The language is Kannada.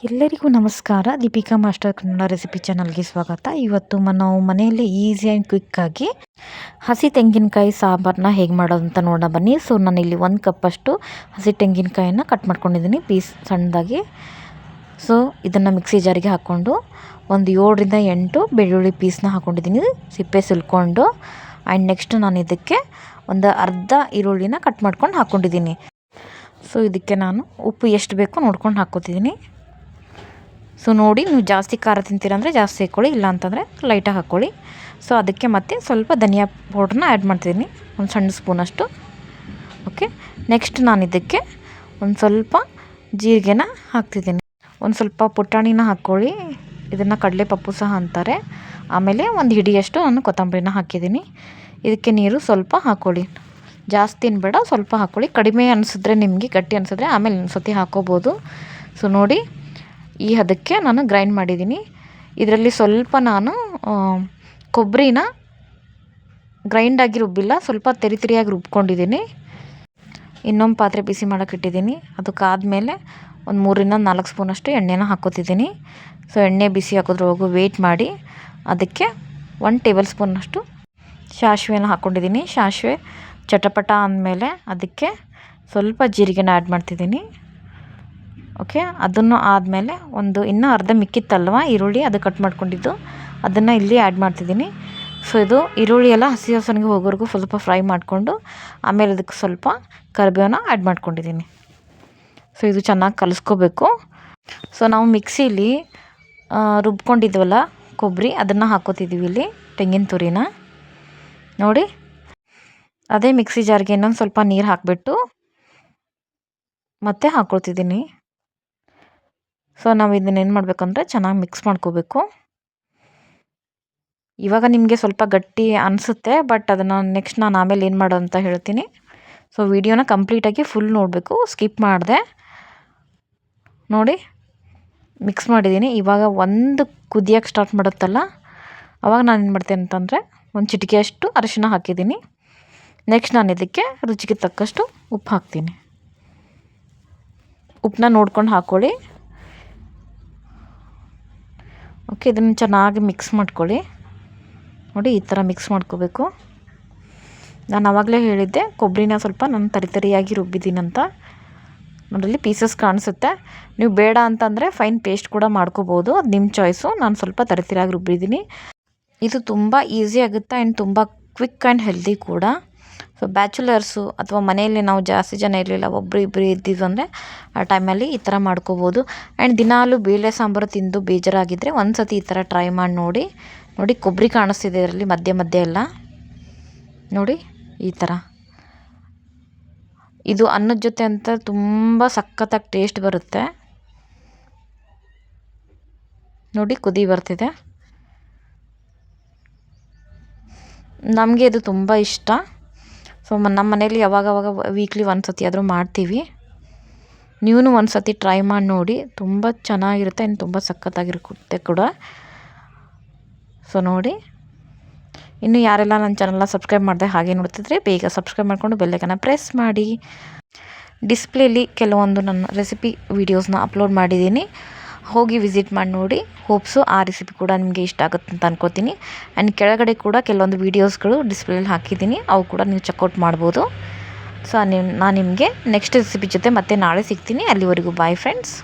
ಎಲ್ಲರಿಗೂ ನಮಸ್ಕಾರ. ದೀಪಿಕಾ ಮಾಸ್ಟರ್ ಕನ್ನಡ ರೆಸಿಪಿ ಚಾನಲ್ಗೆ ಸ್ವಾಗತ. ಇವತ್ತು ನಾವು ಮನೆಯಲ್ಲಿ ಈಸಿ ಆ್ಯಂಡ್ ಕ್ವಿಕ್ಕಾಗಿ ಹಸಿ ತೆಂಗಿನಕಾಯಿ ಸಾಂಬಾರನ್ನ ಹೇಗೆ ಮಾಡೋದು ಅಂತ ನೋಡೋಣ ಬನ್ನಿ. ಸೊ ನಾನಿಲ್ಲಿ 1 ಕಪ್ಪಷ್ಟು ಹಸಿ ತೆಂಗಿನಕಾಯಿನ ಕಟ್ ಮಾಡ್ಕೊಂಡಿದ್ದೀನಿ ಪೀಸ್ ಸಣ್ಣದಾಗಿ. ಸೊ ಇದನ್ನು ಮಿಕ್ಸಿ ಜಾರಿಗೆ ಹಾಕ್ಕೊಂಡು ಒಂದು 7ರಿಂದ 8 ಬೆಳ್ಳುಳ್ಳಿ ಪೀಸ್ನ ಹಾಕ್ಕೊಂಡಿದ್ದೀನಿ ಸಿಪ್ಪೆ ಸುಲ್ಕೊಂಡು. ಆ್ಯಂಡ್ ನೆಕ್ಸ್ಟ್ ನಾನು ಇದಕ್ಕೆ ಒಂದು ಅರ್ಧ ಈರುಳ್ಳಿನ ಕಟ್ ಮಾಡ್ಕೊಂಡು ಹಾಕ್ಕೊಂಡಿದ್ದೀನಿ. ಸೊ ಇದಕ್ಕೆ ನಾನು ಉಪ್ಪು ಎಷ್ಟು ಬೇಕೋ ನೋಡ್ಕೊಂಡು ಹಾಕ್ಕೊತಿದ್ದೀನಿ. ಸೊ ನೋಡಿ, ನೀವು ಜಾಸ್ತಿ ಖಾರ ತಿಂತೀರ ಅಂದರೆ ಜಾಸ್ತಿ ಹಾಕ್ಕೊಳ್ಳಿ, ಇಲ್ಲ ಅಂತಂದರೆ ಲೈಟಾಗಿ ಹಾಕ್ಕೊಳ್ಳಿ. ಸೊ ಅದಕ್ಕೆ ಮತ್ತೆ ಸ್ವಲ್ಪ ಧನಿಯಾ ಪೌಡ್ರನ್ನ ಆ್ಯಡ್ ಮಾಡ್ತಿದ್ದೀನಿ, ಒಂದು ಸಣ್ಣ ಸ್ಪೂನಷ್ಟು. ಓಕೆ, ನೆಕ್ಸ್ಟ್ ನಾನು ಇದಕ್ಕೆ ಒಂದು ಸ್ವಲ್ಪ ಜೀರಿಗೆನ ಹಾಕ್ತಿದ್ದೀನಿ, ಒಂದು ಸ್ವಲ್ಪ ಪುಟಾಣಿನ ಹಾಕ್ಕೊಳ್ಳಿ, ಇದನ್ನು ಕಡಲೆ ಪಪ್ಪು ಸಹ ಅಂತಾರೆ. ಆಮೇಲೆ ಒಂದು ಹಿಡಿಯಷ್ಟು ನಾನು ಕೊತ್ತಂಬರಿನ ಹಾಕಿದ್ದೀನಿ. ಇದಕ್ಕೆ ನೀರು ಸ್ವಲ್ಪ ಹಾಕ್ಕೊಳ್ಳಿ, ಜಾಸ್ತಿ ಬೇಡ, ಸ್ವಲ್ಪ ಹಾಕ್ಕೊಳ್ಳಿ. ಕಡಿಮೆ ಅನಿಸಿದ್ರೆ ನಿಮಗೆ ಗಟ್ಟಿ ಅನಿಸಿದ್ರೆ ಆಮೇಲೆ ಇನ್ನೊಂದ್ಸತಿ ಹಾಕ್ಕೋಬೋದು. ಸೊ ನೋಡಿ, ಈ ಹದಕ್ಕೆ ನಾನು ಗ್ರೈಂಡ್ ಮಾಡಿದ್ದೀನಿ. ಇದರಲ್ಲಿ ಸ್ವಲ್ಪ ನಾನು ಕೊಬ್ಬರಿನ ಗ್ರೈಂಡಾಗಿ ರುಬ್ಬಿಲ್ಲ, ಸ್ವಲ್ಪ ತೆರಿಯಾಗಿ ರುಬ್ಕೊಂಡಿದ್ದೀನಿ. ಇನ್ನೊಂದು ಪಾತ್ರೆ ಬಿಸಿ ಮಾಡೋಕೆ ಇಟ್ಟಿದ್ದೀನಿ. ಅದಕ್ಕಾದಮೇಲೆ ಒಂದು 3ರಿಂದ 4 ಸ್ಪೂನಷ್ಟು ಎಣ್ಣೆನ ಹಾಕ್ಕೋತಿದ್ದೀನಿ. ಸೊ ಎಣ್ಣೆ ಬಿಸಿ ಹಾಕೋದ್ರೊಳಗೂ ವೆಯ್ಟ್ ಮಾಡಿ ಅದಕ್ಕೆ 1 ಟೇಬಲ್ ಸ್ಪೂನಷ್ಟು ಸಾಸಿವೆನ ಹಾಕ್ಕೊಂಡಿದ್ದೀನಿ. ಸಾಸಿವೆ ಚಟಪಟ ಅಂದಮೇಲೆ ಅದಕ್ಕೆ ಸ್ವಲ್ಪ ಜೀರಿಗೆನ ಆ್ಯಡ್ ಮಾಡ್ತಿದ್ದೀನಿ. ಓಕೆ, ಅದನ್ನು ಆದಮೇಲೆ ಇನ್ನೂ ಅರ್ಧ ಮಿಕ್ಕಿತ್ತಲ್ವ ಈರುಳ್ಳಿ, ಅದು ಕಟ್ ಮಾಡ್ಕೊಂಡಿದ್ದು ಅದನ್ನು ಇಲ್ಲಿ ಆ್ಯಡ್ ಮಾಡ್ತಿದ್ದೀನಿ. ಸೊ ಇದು ಈರುಳ್ಳಿ ಎಲ್ಲ ಹಸಿ ವಾಸನೆಗೆ ಹೋಗೋವರೆಗೂ ಸ್ವಲ್ಪ ಫ್ರೈ ಮಾಡಿಕೊಂಡು ಆಮೇಲೆ ಅದಕ್ಕೆ ಸ್ವಲ್ಪ ಕರಿಬೇವನ್ನ ಆ್ಯಡ್ ಮಾಡ್ಕೊಂಡಿದ್ದೀನಿ. ಸೊ ಇದು ಚೆನ್ನಾಗಿ ಕಲಿಸ್ಕೋಬೇಕು. ಸೊ ನಾವು ಮಿಕ್ಸಿಲಿ ರುಬ್ಕೊಂಡಿದ್ವಲ್ಲ ಕೊಬ್ಬರಿ, ಅದನ್ನು ಹಾಕ್ಕೋತಿದ್ದೀವಿ ಇಲ್ಲಿ, ತೆಂಗಿನ ತುರಿನ. ನೋಡಿ, ಅದೇ ಮಿಕ್ಸಿ ಜಾರ್ಗೆ ಇನ್ನೊಂದು ಸ್ವಲ್ಪ ನೀರು ಹಾಕಿಬಿಟ್ಟು ಮತ್ತೆ ಹಾಕ್ಕೊಳ್ತಿದ್ದೀನಿ. ಸೊ ನಾವು ಇದನ್ನೇನು ಮಾಡಬೇಕಂದ್ರೆ ಚೆನ್ನಾಗಿ ಮಿಕ್ಸ್ ಮಾಡ್ಕೋಬೇಕು. ಇವಾಗ ನಿಮಗೆ ಸ್ವಲ್ಪ ಗಟ್ಟಿ ಅನಿಸುತ್ತೆ, ಬಟ್ ಅದನ್ನು ನೆಕ್ಸ್ಟ್ ನಾನು ಆಮೇಲೆ ಏನು ಮಾಡೋದು ಅಂತ ಹೇಳ್ತೀನಿ. ಸೊ ವಿಡಿಯೋನ ಕಂಪ್ಲೀಟಾಗಿ ಫುಲ್ ನೋಡಬೇಕು, ಸ್ಕಿಪ್ ಮಾಡಿದೆ. ನೋಡಿ, ಮಿಕ್ಸ್ ಮಾಡಿದ್ದೀನಿ. ಇವಾಗ ಒಂದು ಕುದಿಯೋಕ್ಕೆ ಸ್ಟಾರ್ಟ್ ಮಾಡುತ್ತಲ್ಲ, ಅವಾಗ ನಾನು ಏನು ಮಾಡ್ತೇನೆ ಅಂತಂದರೆ ಒಂದು ಚಿಟಿಕೆಯಷ್ಟು ಅರಿಶಿನ ಹಾಕಿದ್ದೀನಿ. ನೆಕ್ಸ್ಟ್ ನಾನು ಇದಕ್ಕೆ ರುಚಿಗೆ ತಕ್ಕಷ್ಟು ಉಪ್ಪು ಹಾಕ್ತೀನಿ. ಉಪ್ಪನ್ನ ನೋಡ್ಕೊಂಡು ಹಾಕ್ಕೊಳ್ಳಿ. ಓಕೆ, ಇದನ್ನು ಚೆನ್ನಾಗಿ ಮಿಕ್ಸ್ ಮಾಡ್ಕೊಳ್ಳಿ. ನೋಡಿ, ಈ ಥರ ಮಿಕ್ಸ್ ಮಾಡ್ಕೋಬೇಕು. ನಾನು ಆವಾಗಲೇ ಹೇಳಿದ್ದೆ ಕೊಬ್ಬರಿನ ಸ್ವಲ್ಪ ನಾನು ತರಿಯಾಗಿ ರುಬ್ಬಿದ್ದೀನಂತ. ನೋಡಲ್ಲಿ ಪೀಸಸ್ ಕಾಣಿಸುತ್ತೆ. ನೀವು ಬೇಡ ಅಂತಂದರೆ ಫೈನ್ ಪೇಸ್ಟ್ ಕೂಡ ಮಾಡ್ಕೋಬೋದು, ಅದು ನಿಮ್ಮ ಚಾಯ್ಸು. ನಾನು ಸ್ವಲ್ಪ ತರಿಯಾಗಿ ರುಬ್ಬಿದ್ದೀನಿ. ಇದು ತುಂಬ ಈಸಿ ಆಗುತ್ತೆ ಆ್ಯಂಡ್ ತುಂಬ ಕ್ವಿಕ್ ಆ್ಯಂಡ್ ಹೆಲ್ದಿ ಕೂಡ. ಸೊ ಬ್ಯಾಚುಲರ್ಸು ಅಥವಾ ಮನೆಯಲ್ಲಿ ನಾವು ಜಾಸ್ತಿ ಜನ ಇರಲಿಲ್ಲ, ಒಬ್ಬರು ಇಬ್ಬರು ಇದ್ದಿದ್ದು ಅಂದರೆ ಆ ಟೈಮಲ್ಲಿ ಈ ಥರ ಮಾಡ್ಕೋಬೋದು. ಆ್ಯಂಡ್ ದಿನಾಲೂ ಬೇಳೆ ಸಾಂಬಾರು ತಿಂದು ಬೇಜಾರಾಗಿದ್ದರೆ ಒಂದು ಸತಿ ಈ ಥರ ಟ್ರೈ ಮಾಡಿ ನೋಡಿ. ನೋಡಿ, ಕೊಬ್ಬರಿ ಕಾಣಿಸ್ತಿದೆ ಇದರಲ್ಲಿ ಮಧ್ಯೆ ಮಧ್ಯೆ ಎಲ್ಲ. ನೋಡಿ, ಈ ಥರ ಇದು ಅನ್ನದ ಜೊತೆ ಅಂತ ತುಂಬ ಸಖತ್ತಾಗಿ ಟೇಸ್ಟ್ ಬರುತ್ತೆ. ನೋಡಿ, ಕುದಿ ಬರ್ತಿದೆ. ನಮಗೆ ಇದು ತುಂಬ ಇಷ್ಟ. ಸೊ ನಮ್ಮ ಮನೇಲಿ ಯಾವಾಗವಾಗ ವೀಕ್ಲಿ ಒಂದು ಸತಿ ಆದರೂ ಮಾಡ್ತೀವಿ. ನೀವು ಒಂದು ಸತಿ ಟ್ರೈ ಮಾಡಿ ನೋಡಿ, ತುಂಬ ಚೆನ್ನಾಗಿರುತ್ತೆ ಆ್ಯಂಡ್ ತುಂಬ ಸಖತ್ತಾಗಿರುತ್ತೆ ಕೂಡ. ಸೊ ನೋಡಿ, ಇನ್ನು ಯಾರೆಲ್ಲ ನನ್ನ ಚಾನಲ್ನ ಸಬ್ಸ್ಕ್ರೈಬ್ ಮಾಡಿದೆ ಹಾಗೆ ನೋಡ್ತಿದ್ರೆ ಬೇಗ ಸಬ್ಸ್ಕ್ರೈಬ್ ಮಾಡಿಕೊಂಡು ಬೆಲ್ಲೈಕನ್ನ ಪ್ರೆಸ್ ಮಾಡಿ. ಡಿಸ್ಪ್ಲೇಲಿ ಕೆಲವೊಂದು ನನ್ನ ರೆಸಿಪಿ ವೀಡಿಯೋಸ್ನ ಅಪ್ಲೋಡ್ ಮಾಡಿದ್ದೀನಿ, ಹೋಗಿ ವಿಸಿಟ್ ಮಾಡಿ ನೋಡಿ. ಹೋಪ್ಸು ಆ ರೆಸಿಪಿ ಕೂಡ ನಿಮಗೆ ಇಷ್ಟ ಆಗುತ್ತೆ ಅಂತ ಅನ್ಕೋತೀನಿ. ಆ್ಯಂಡ್ ಕೆಳಗಡೆ ಕೂಡ ಕೆಲವೊಂದು ವೀಡಿಯೋಸ್ಗಳು ಡಿಸ್ಪ್ಲೇಲಿ ಹಾಕಿದ್ದೀನಿ, ಅವು ಕೂಡ ನೀವು ಚೆಕ್ಔಟ್ ಮಾಡ್ಬೋದು. ಸೊ ನಾನು ನಿಮಗೆ ನೆಕ್ಸ್ಟ್ ರೆಸಿಪಿ ಜೊತೆ ಮತ್ತೆ ನಾಳೆ ಸಿಗ್ತೀನಿ. ಅಲ್ಲಿವರೆಗೂ ಬಾಯ್ ಫ್ರೆಂಡ್ಸ್.